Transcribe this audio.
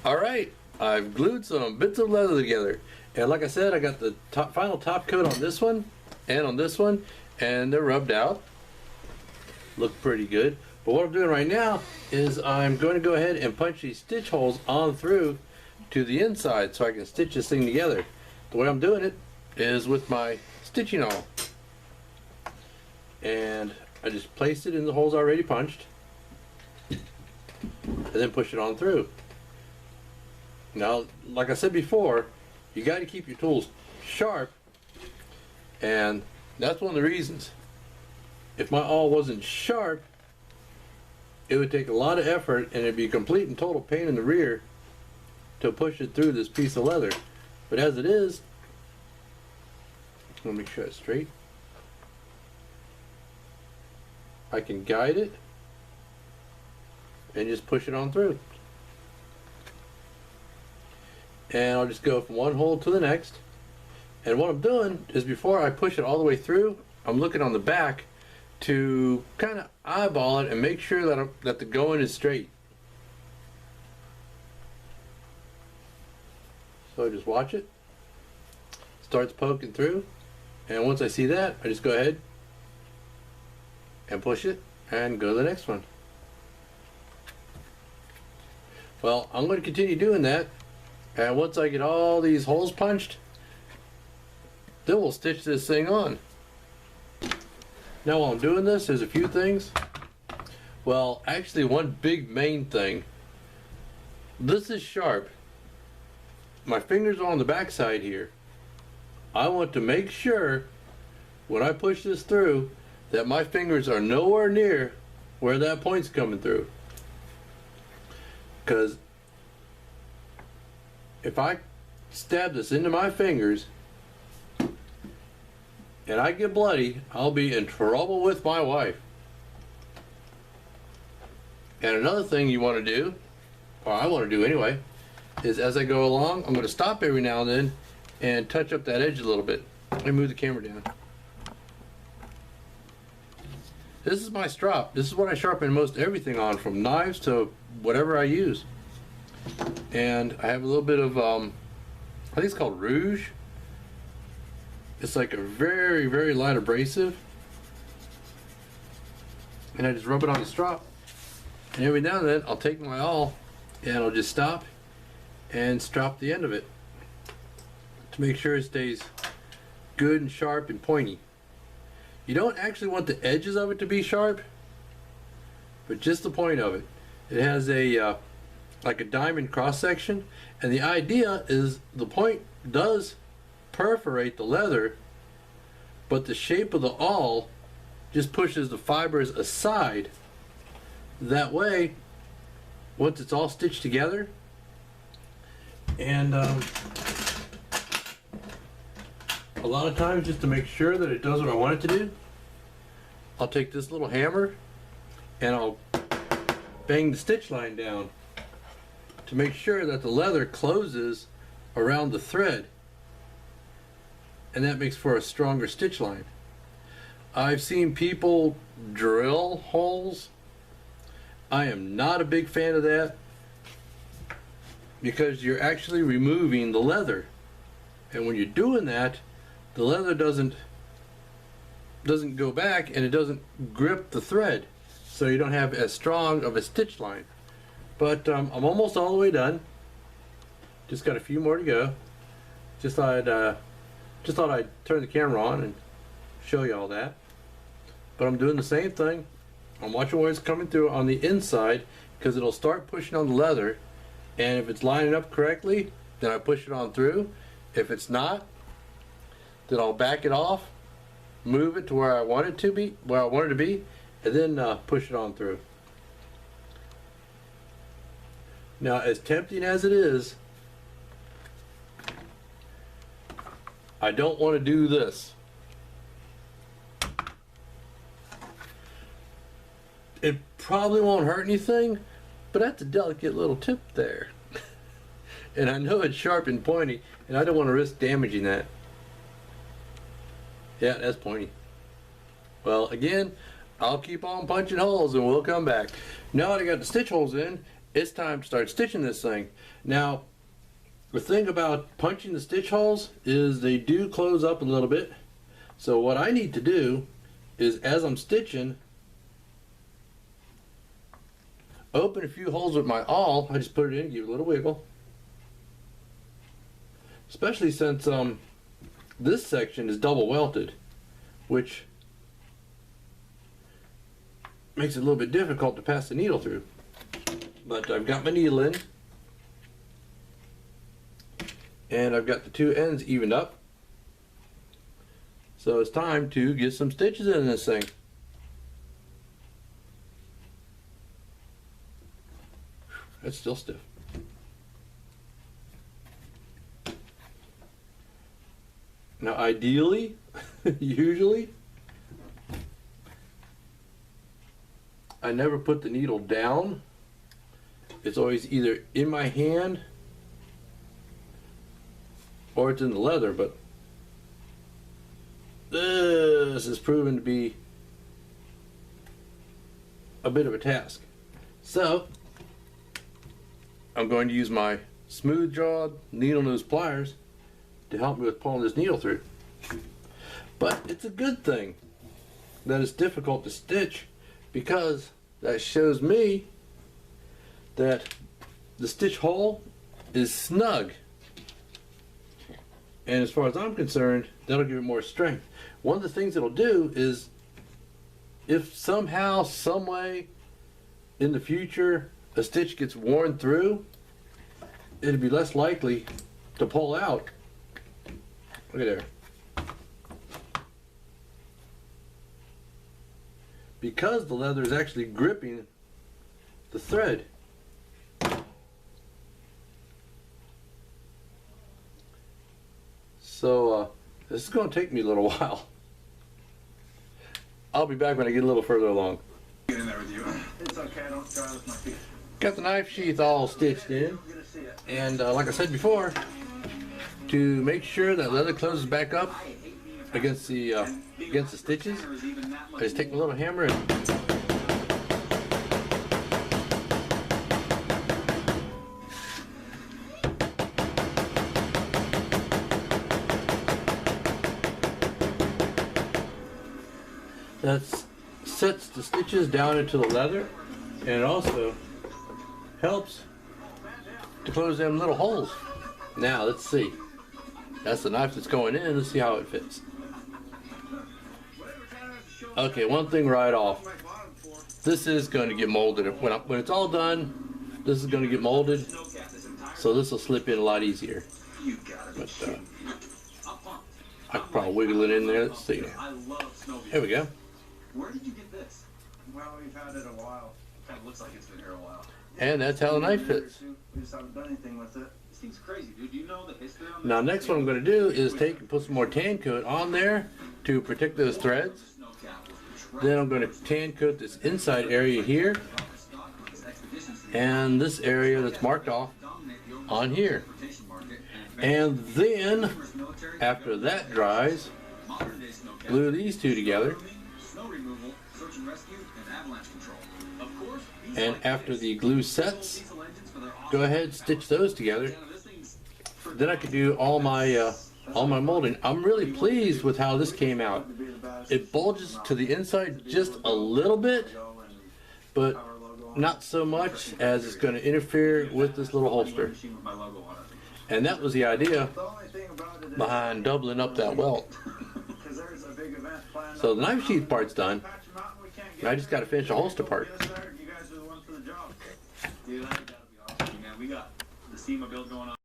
Alright, I've glued some bits of leather together. And like I said, I got the final top coat on this one and on this one, and they're rubbed out. Look pretty good. But what I'm doing right now is I'm going to go ahead and punch these stitch holes on through to the inside so I can stitch this thing together. The way I'm doing it is with my stitching awl. And I just place it in the holes already punched and then push it on through. Now, like I said before, you got to keep your tools sharp, and that's one of the reasons. If my awl wasn't sharp, it would take a lot of effort and it'd be a complete and total pain in the rear to push it through this piece of leather. But as it is, let me make sure it's straight. I can guide it and just push it on through. And I'll just go from one hole to the next. And what I'm doing is before I push it all the way through, I'm looking on the back to kind of eyeball it and make sure that the going is straight. So I just watch it. Starts poking through. And once I see that, I just go ahead and push it and go to the next one. Well, I'm going to continue doing that. And once I get all these holes punched, then we'll stitch this thing on. Now while I'm doing this, there's a few things. Well, actually one big main thing. This is sharp. My fingers are on the back side here. I want to make sure when I push this through that my fingers are nowhere near where that point's coming through. Because if I stab this into my fingers and I get bloody, I'll be in trouble with my wife. And another thing you want to do, or I want to do anyway, is as I go along, I'm going to stop every now and then and touch up that edge a little bit. Let me move the camera down. This is my strop. This is what I sharpen most everything on, from knives to whatever I use. And I have a little bit of, I think it's called rouge. It's like a very, very light abrasive. And I just rub it on the strop. And every now and then I'll take my awl and I'll just stop and strop the end of it to make sure it stays good and sharp and pointy. You don't actually want the edges of it to be sharp, but just the point of it. It has a like a diamond cross section, and the idea is the point does perforate the leather, but the shape of the awl just pushes the fibers aside. That way, once it's all stitched together, and a lot of times, just to make sure that it does what I want it to do, I'll take this little hammer and I'll bang the stitch line down to make sure that the leather closes around the thread, and that makes for a stronger stitch line. I've seen people drill holes. I am not a big fan of that because you're actually removing the leather, and when you're doing that, the leather doesn't go back and it doesn't grip the thread, so you don't have as strong of a stitch line. But I'm almost all the way done. Just got a few more to go. Just thought I'd turn the camera on and show you all that. But I'm doing the same thing. I'm watching where it's coming through on the inside, because it'll start pushing on the leather, and if it's lining up correctly, then I push it on through. If it's not, then I'll back it off, move it to where I want it to be, and then push it on through. Now, as tempting as it is, I don't want to do this. It probably won't hurt anything, but that's a delicate little tip there. And I know it's sharp and pointy, and I don't want to risk damaging that. Yeah, that's pointy. Well, again, I'll keep on punching holes and we'll come back. Now that I got the stitch holes in, it's time to start stitching this thing. Now, the thing about punching the stitch holes is they do close up a little bit. So what I need to do is, as I'm stitching, open a few holes with my awl. I just put it in, give it a little wiggle. Especially since this section is double welted, which makes it a little bit difficult to pass the needle through. But I've got my needle in, and I've got the two ends evened up. So it's time to get some stitches in this thing. It's still stiff. Now ideally, usually, I never put the needle down. It's always either in my hand or it's in the leather, but this has proven to be a bit of a task. So I'm going to use my smooth jawed needle nose pliers to help me with pulling this needle through. But it's a good thing that it's difficult to stitch, because that shows me that the stitch hole is snug. And as far as I'm concerned, that'll give it more strength. One of the things it'll do is, if somehow, some way in the future a stitch gets worn through, it'll be less likely to pull out. Look at there. Because the leather is actually gripping the thread. So this is going to take me a little while. I'll be back when I get a little further along. Get in there with you. It's okay, I don't try with my feet. Got the knife sheath all stitched in, and like I said before, to make sure that leather closes back up against the stitches, I just take my little hammer and that sets the stitches down into the leather, and it also helps to close them little holes. Now let's see. That's the knife that's going in. Let's see how it fits. Okay, one thing right off. This is going to get molded. When it's all done, this is going to get molded. So this will slip in a lot easier. But I can probably wiggle it in there. Let's see. There we go. Where did you get this? Well, we've had it a while. Kind of looks like it's been here a while. And that's how the knife fits. We just haven't done anything with it. This thing's crazy, dude. Do you know the history on this? Now next what I'm going to do is take and put some more tan coat on there to protect those threads. Then I'm going to tan coat this inside area here and this area that's marked off on here. And then after that dries, glue these two together. And after the glue sets, go ahead and stitch those together. Then I can do all my molding. I'm really pleased with how this came out. It bulges to the inside just a little bit, but not so much as it's going to interfere with this little holster. And that was the idea behind doubling up that welt. So the knife sheath part's done. I just got to finish the holster part. Dude, I think that'll be awesome, man. We got the SEMA build going on.